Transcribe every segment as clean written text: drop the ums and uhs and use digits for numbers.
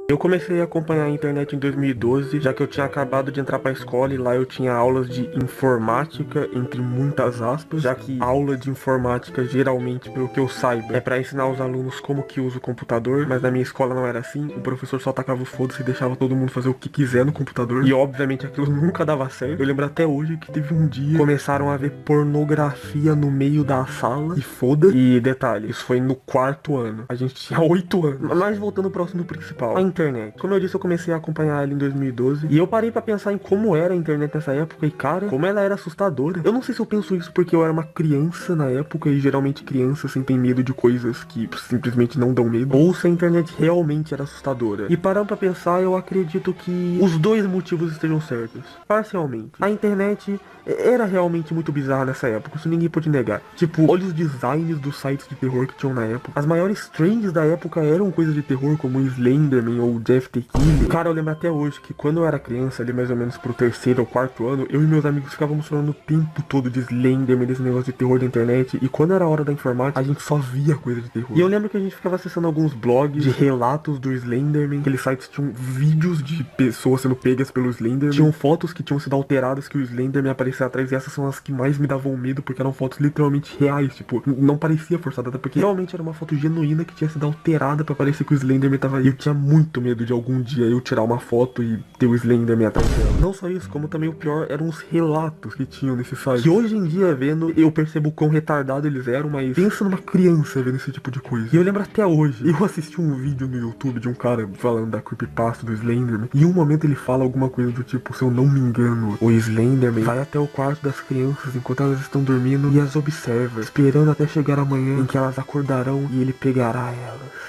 Eu comecei a acompanhar a internet em 2012, já que eu tinha acabado de entrar pra escola e lá eu tinha aulas de informática, entre muitas aspas, já que aula de informática, geralmente, pelo que eu saiba, é pra ensinar os alunos como que usa o computador, mas na minha escola não era assim, o professor só tacava os foda-se e deixava todo mundo fazer o que quiser no computador, e obviamente aquilo nunca dava certo. Eu lembro até hoje que teve um dia, começaram a ver pornografia no meio da sala, e foda. E detalhe, isso foi no quarto ano, a gente tinha 8 anos. Mas voltando pro assunto principal, a internet. Como eu disse, eu comecei a acompanhar ela em 2012 e eu parei pra pensar em como era a internet nessa época e, cara, como ela era assustadora. Eu não sei se eu penso isso porque eu era uma criança na época e geralmente crianças sentem medo de coisas que simplesmente não dão medo, ou se a internet realmente era assustadora. E parando pra pensar, eu acredito que os dois motivos estejam certos. Parcialmente. A internet era realmente muito bizarra nessa época, isso ninguém pode negar. Tipo, olha os designs dos sites de terror que tinham na época. As maiores trends da época eram coisas de terror, como Slenderman ou Jeff the Killer. Cara, eu lembro até hoje que quando eu era criança, ali mais ou menos pro terceiro ou quarto ano, eu e meus amigos ficávamos falando o tempo todo de Slenderman, desse negócio de terror da internet. E quando era a hora da informática, a gente só via coisa de terror. E eu lembro que a gente ficava acessando alguns blogs de relatos do Slenderman. Aqueles sites tinham vídeos de pessoas sendo pegas pelo Slenderman. Tinham fotos que tinham sido alteradas que o Slenderman aparecia atrás. E essas são as que mais me davam medo, porque eram fotos literalmente reais. Tipo, não parecia forçada, até porque realmente era uma foto genuína que tinha sido alterada pra parecer que o Slenderman tava aí. Eu tinha muito medo de algum dia eu tirar uma foto e ter o Slenderman atrás dela. Não só isso, como também o pior eram os relatos que tinham nesse site. Que hoje em dia, vendo, eu percebo quão retardado eles eram, mas pensa numa criança vendo esse tipo de coisa. E eu lembro até hoje, eu assisti um vídeo no YouTube de um cara falando da creepypasta do Slenderman. E em um momento ele fala alguma coisa do tipo, se eu não me engano, o Slenderman vai até o quarto das crianças enquanto elas estão dormindo e as observa, esperando até chegar amanhã em que elas acordarão e ele pegará elas.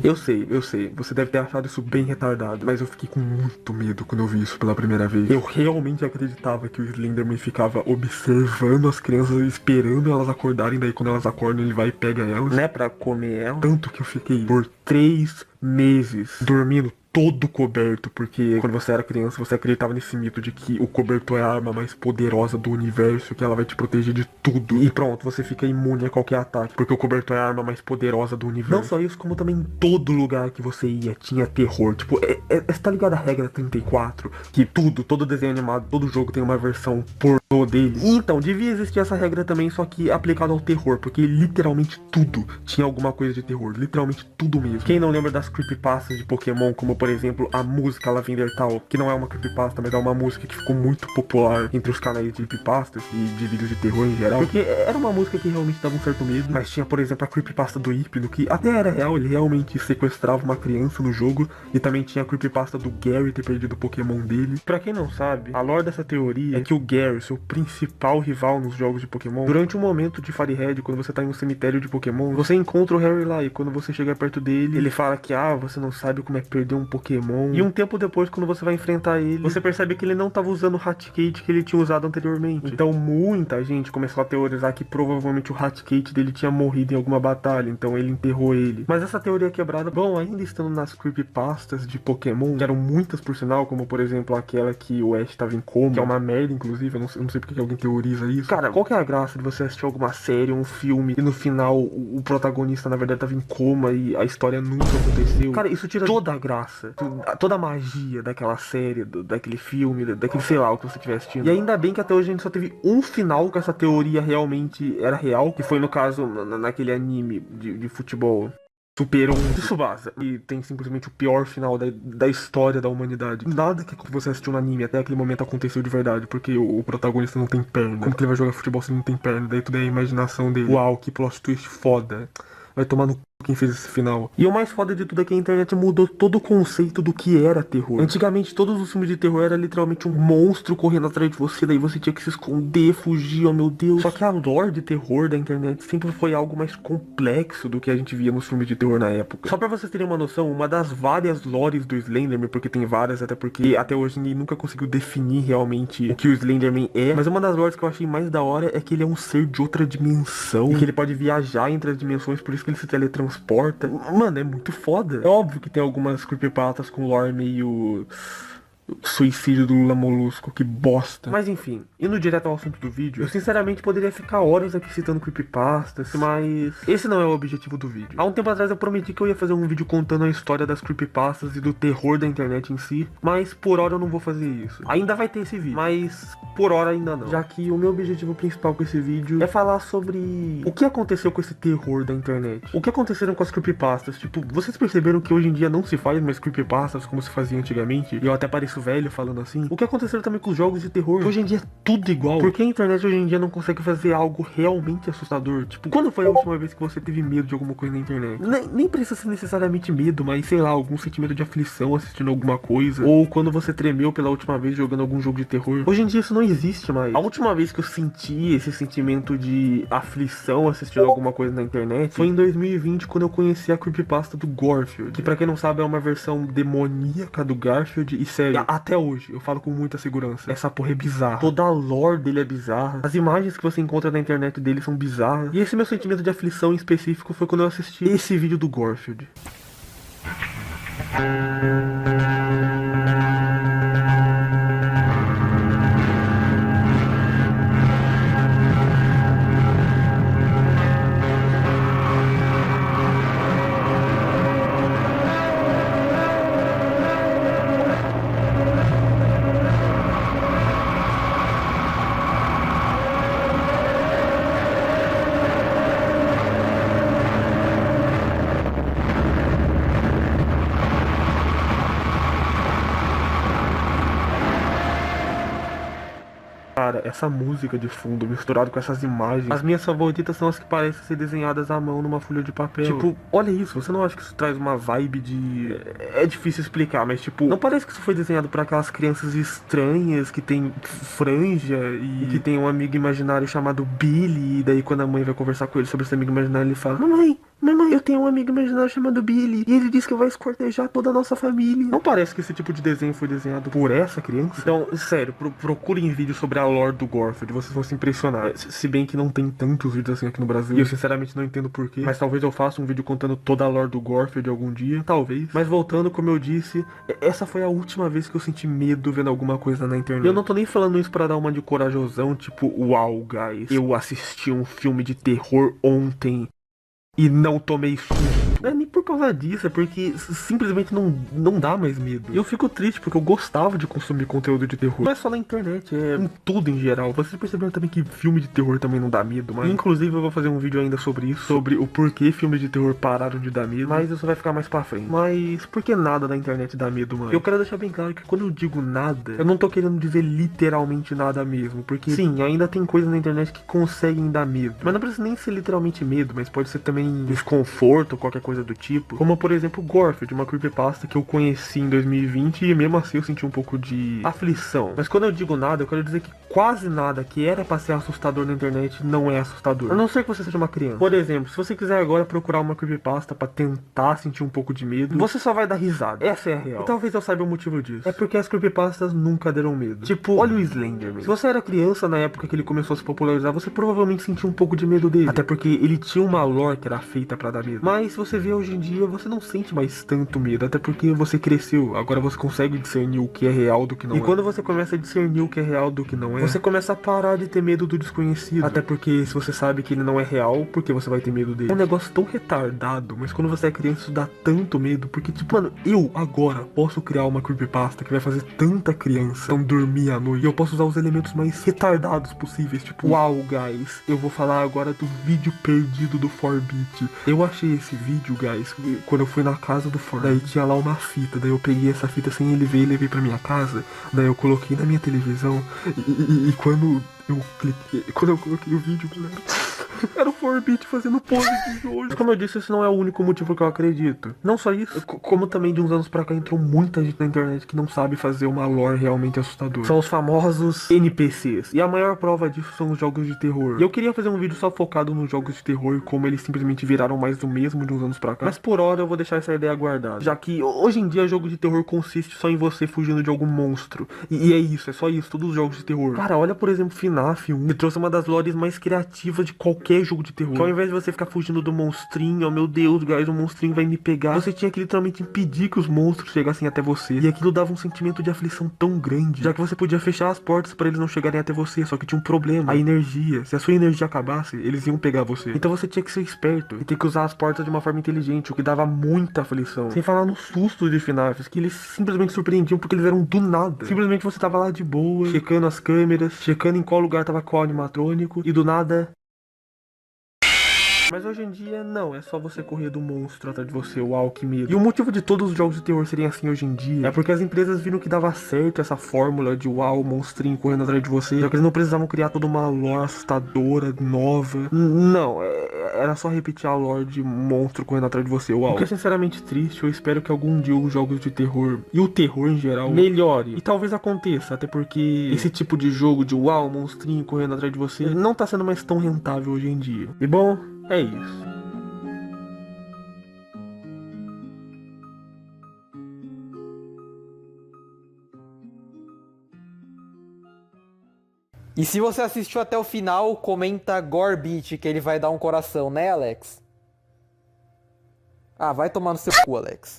Eu sei, você deve ter achado isso bem retardado, mas eu fiquei com muito medo quando eu vi isso pela primeira vez. Eu realmente acreditava que o Slenderman ficava observando as crianças, esperando elas acordarem, daí quando elas acordam ele vai e pega elas, né, pra comer elas. Tanto que eu fiquei por 3 meses dormindo todo coberto, porque quando você era criança você acreditava nesse mito de que o cobertor é a arma mais poderosa do universo, que ela vai te proteger de tudo. E pronto, você fica imune a qualquer ataque, porque o cobertor é a arma mais poderosa do universo. Não só isso, como também em todo lugar que você ia tinha terror. Tipo, você tá ligado a regra 34? Que todo desenho animado, todo jogo tem uma versão pornô dele. E então, devia existir essa regra também, só que aplicado ao terror, porque literalmente tudo tinha alguma coisa de terror. Literalmente tudo mesmo. Quem não lembra das creepypastas de Pokémon, como por exemplo a música Lavender Town, que não é uma creepypasta, mas é uma música que ficou muito popular entre os canais de creepypastas e de vídeos de terror em geral, porque era uma música que realmente dava um certo medo. Mas tinha, por exemplo, a creepypasta do Hypno, que até era real, ele realmente sequestrava uma criança no jogo. E também tinha a creepypasta do Gary ter perdido o Pokémon dele. Pra quem não sabe, a lore dessa teoria é que o Gary, seu principal rival nos jogos de Pokémon, durante um momento de Firehead, quando você tá em um cemitério de Pokémon, você encontra o Harry lá, e quando você chega perto dele, ele fala que, você não sabe como é perder um Pokémon. E um tempo depois, quando você vai enfrentar ele, você percebe que ele não tava usando o Raticate que ele tinha usado anteriormente. Então muita gente começou a teorizar que provavelmente o Raticate dele tinha morrido em alguma batalha, então ele enterrou ele. Mas essa teoria é quebrada, bom, ainda estando nas creepypastas de Pokémon, que eram muitas por sinal, como por exemplo aquela que o Ash tava em coma, que é uma merda inclusive, eu não sei porque que alguém teoriza isso. Cara, qual que é a graça de você assistir alguma série, um filme, e no final o protagonista na verdade tava em coma e a história nunca aconteceu? Cara, isso tira toda a graça, toda a magia daquela série, daquele filme, daquele sei lá o que você estiver assistindo. E ainda bem que até hoje a gente só teve um final que essa teoria realmente era real, que foi no caso naquele anime de futebol Super 11 Tsubasa. E tem simplesmente o pior final da história da humanidade. Nada que você assistiu no anime até aquele momento aconteceu de verdade, porque o protagonista não tem perna. Como que ele vai jogar futebol se ele não tem perna? Daí tudo é a imaginação dele. Uau, que plot twist foda. Vai tomar no quem fez esse final. E o mais foda de tudo é que a internet mudou todo o conceito do que era terror. Antigamente todos os filmes de terror era literalmente um monstro correndo atrás de você, daí você tinha que se esconder, fugir, oh meu Deus. Só que a lore de terror da internet sempre foi algo mais complexo do que a gente via nos filmes de terror na época. Só pra vocês terem uma noção, uma das várias lores do Slenderman, porque tem várias, até porque até hoje ninguém nunca conseguiu definir realmente o que o Slenderman é, mas uma das lores que eu achei mais da hora é que ele é um ser de outra dimensão, e que ele pode viajar entre as dimensões, por isso que ele se teletransporta. Mano, é muito foda. É óbvio que tem algumas creepypastas com lore meio Suicídio do Lula Molusco, que bosta. Mas enfim, indo direto ao assunto do vídeo, eu sinceramente poderia ficar horas aqui citando creepypastas, mas esse não é o objetivo do vídeo. Há um tempo atrás eu prometi que eu ia fazer um vídeo contando a história das creepypastas e do terror da internet em si, mas por hora eu não vou fazer isso. Ainda vai ter esse vídeo, mas por hora ainda não. Já que o meu objetivo principal com esse vídeo é falar sobre o que aconteceu com esse terror da internet. O que aconteceram com as creepypastas. Tipo, vocês perceberam que hoje em dia não se faz mais creepypastas como se fazia antigamente? E eu até pareço velho falando assim. O que aconteceu também com os jogos de terror. Hoje em dia é tudo igual. Porque a internet hoje em dia não consegue fazer algo realmente assustador. Tipo, quando foi a última vez que você teve medo de alguma coisa na internet? Nem precisa ser necessariamente medo, mas sei lá, algum sentimento de aflição assistindo alguma coisa. Ou quando você tremeu pela última vez jogando algum jogo de terror. Hoje em dia isso não existe mais. A última vez que eu senti esse sentimento de aflição assistindo alguma coisa na internet foi em 2020, quando eu conheci a creepypasta do Garfield. Que pra quem não sabe é uma versão demoníaca do Garfield. E sério, até hoje eu falo com muita segurança, essa porra é bizarra. Toda a lore dele é bizarra. As imagens que você encontra na internet dele são bizarras. E esse meu sentimento de aflição em específico foi quando eu assisti esse vídeo do Garfield. Cara, essa música de fundo misturado com essas imagens, as minhas favoritas são as que parecem ser desenhadas à mão numa folha de papel. Tipo, olha isso, você não acha que isso traz uma vibe de... É difícil explicar, mas tipo, não parece que isso foi desenhado por aquelas crianças estranhas que tem franja e que tem um amigo imaginário chamado Billy, e daí quando a mãe vai conversar com ele sobre esse amigo imaginário, ele fala: Mamãe, eu tenho um amigo imaginário chamado Billy e ele diz que vai escortejar toda a nossa família. Não parece que esse tipo de desenho foi desenhado por essa criança? Então, sério, procurem vídeos sobre a lore do Garfield, vocês vão se impressionar. Se bem que não tem tantos vídeos assim aqui no Brasil, e eu sinceramente não entendo porquê, mas talvez eu faça um vídeo contando toda a lore do Garfield algum dia, talvez. Mas voltando, como eu disse, essa foi a última vez que eu senti medo vendo alguma coisa na internet. Eu não tô nem falando isso pra dar uma de corajosão, tipo, uau, guys, eu assisti um filme de terror ontem e não tomei susto. Não é nem por causa disso, é porque simplesmente não dá mais medo. E eu fico triste porque eu gostava de consumir conteúdo de terror. Não é só na internet, é em tudo em geral. Vocês perceberam também que filme de terror também não dá medo, mas inclusive eu vou fazer um vídeo ainda sobre isso, sobre o porquê filmes de terror pararam de dar medo, mas isso vai ficar mais pra frente. Mas por que nada na internet dá medo, mano? Eu quero deixar bem claro que quando eu digo nada, eu não tô querendo dizer literalmente nada mesmo, porque sim, ainda tem coisas na internet que conseguem dar medo, mas não precisa nem ser literalmente medo, mas pode ser também desconforto ou qualquer coisa do tipo, como por exemplo Garfield, uma creepypasta que eu conheci em 2020 e mesmo assim eu senti um pouco de aflição. Mas quando eu digo nada, eu quero dizer que quase nada que era pra ser assustador na internet não é assustador, a não ser que você seja uma criança. Por exemplo, se você quiser agora procurar uma creepypasta pra tentar sentir um pouco de medo, você só vai dar risada. Essa é a real. E talvez eu saiba o motivo disso. É porque as creepypastas nunca deram medo. Tipo, olha o Slenderman. Se você era criança na época que ele começou a se popularizar, você provavelmente sentiu um pouco de medo dele, até porque ele tinha uma lore que era feita pra dar medo. Mas se você vê hoje em dia, você não sente mais tanto medo, até porque você cresceu. Agora você consegue discernir o que é real do que não é. E quando você começa a discernir o que é real do que não é, você começa a parar de ter medo do desconhecido. Até porque se você sabe que ele não é real, por que você vai ter medo dele? É um negócio tão retardado, mas quando você é criança isso dá tanto medo, porque tipo, mano, eu agora posso criar uma creepypasta que vai fazer tanta criança não dormir à noite, e eu posso usar os elementos mais retardados possíveis, tipo, uau, guys, eu vou falar agora do vídeo perdido do 4-bit. Eu achei esse vídeo, guys, quando eu fui na casa do Ford, daí tinha lá uma fita, daí eu peguei essa fita sem ele ver e levei pra minha casa, daí eu coloquei na minha televisão e quando eu coloquei o vídeo, galera, era o 4-bit fazendo pose de Jojo. Como eu disse, esse não é o único motivo que eu acredito. Não só isso, como também de uns anos pra cá entrou muita gente na internet que não sabe fazer uma lore realmente assustadora. São os famosos NPCs. E a maior prova disso são os jogos de terror. E eu queria fazer um vídeo só focado nos jogos de terror e como eles simplesmente viraram mais do mesmo de uns anos pra cá. Mas por hora eu vou deixar essa ideia guardada, já que hoje em dia jogo de terror consiste só em você fugindo de algum monstro. E é isso, é só isso, todos os jogos de terror. Cara, olha por exemplo FNAF 1, que trouxe uma das lores mais criativas de qualquer jogo de terror. Que ao invés de você ficar fugindo do monstrinho, oh meu Deus, guys, o monstrinho vai me pegar, você tinha que literalmente impedir que os monstros chegassem até você. E aquilo dava um sentimento de aflição tão grande, já que você podia fechar as portas pra eles não chegarem até você, só que tinha um problema, a energia. Se a sua energia acabasse, eles iam pegar você. Então você tinha que ser esperto e ter que usar as portas de uma forma inteligente, o que dava muita aflição. Sem falar no susto de FNAFs, que eles simplesmente surpreendiam porque eles eram do nada. Simplesmente você tava lá de boa, checando as câmeras, checando em qual lugar tava qual animatrônico, e do nada... Mas hoje em dia, não, é só você correr do monstro atrás de você, uau, que medo. E o motivo de todos os jogos de terror serem assim hoje em dia é porque as empresas viram que dava certo essa fórmula de uau, monstrinho correndo atrás de você, já que eles não precisavam criar toda uma lore assustadora, nova. Não, era só repetir a lore de monstro correndo atrás de você, uau. O que é sinceramente triste, eu espero que algum dia os jogos de terror, e o terror em geral, melhore. E talvez aconteça, até porque esse tipo de jogo de uau, monstrinho correndo atrás de você, não tá sendo mais tão rentável hoje em dia. E bom... é isso. E se você assistiu até o final, comenta Gorbit, que ele vai dar um coração, né, Alex? Ah, vai tomar no seu cu, Alex.